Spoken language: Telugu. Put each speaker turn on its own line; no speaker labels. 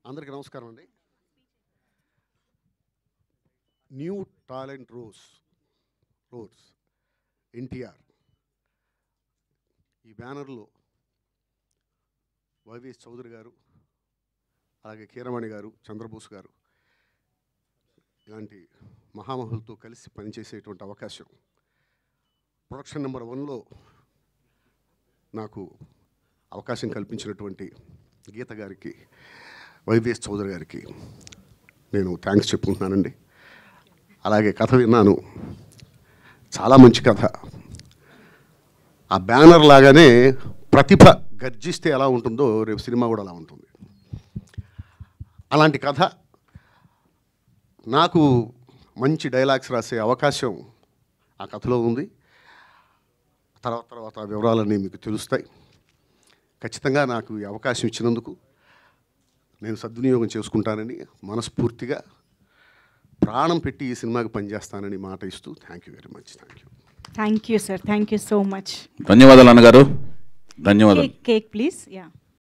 అందరికీ నమస్కారం అండి. న్యూ టాలెంట్ రోడ్స్ ఎన్టీఆర్ ఈ బ్యానర్లో వైవిఎస్ చౌదరి గారు, అలాగే కీరవాణి గారు, చంద్రబోస్ గారు ఇలాంటి మహామహులతో కలిసి పనిచేసేటువంటి అవకాశం ప్రొడక్షన్ నెంబర్ 1లో నాకు అవకాశం కల్పించినటువంటి గీత గారికి, వైవిఎస్ చౌదరి గారికి నేను థ్యాంక్స్ చెప్పుకుంటున్నానండి. అలాగే కథ విన్నాను, చాలా మంచి కథ. ఆ బ్యానర్ లాగానే ప్రతిభ గర్జిస్తే ఎలా ఉంటుందో రేపు సినిమా కూడా అలా ఉంటుంది. అలాంటి కథ, నాకు మంచి డైలాగ్స్ రాసే అవకాశం ఆ కథలో ఉంది. తర్వాత వివరాలన్నీ మీకు తెలుస్తాయి. ఖచ్చితంగా నాకు ఈ అవకాశం ఇచ్చినందుకు నేను సద్వినియోగం చేసుకుంటానని మనస్ఫూర్తిగా ప్రాణం పెట్టి ఈ సినిమాకి పనిచేస్తానని మాట ఇస్తూ thank you very much.
Thank you sir, thank you so much.
ధన్యవాదాలు అన్నగారు, ధన్యవాదాలు.
Cake please. యా.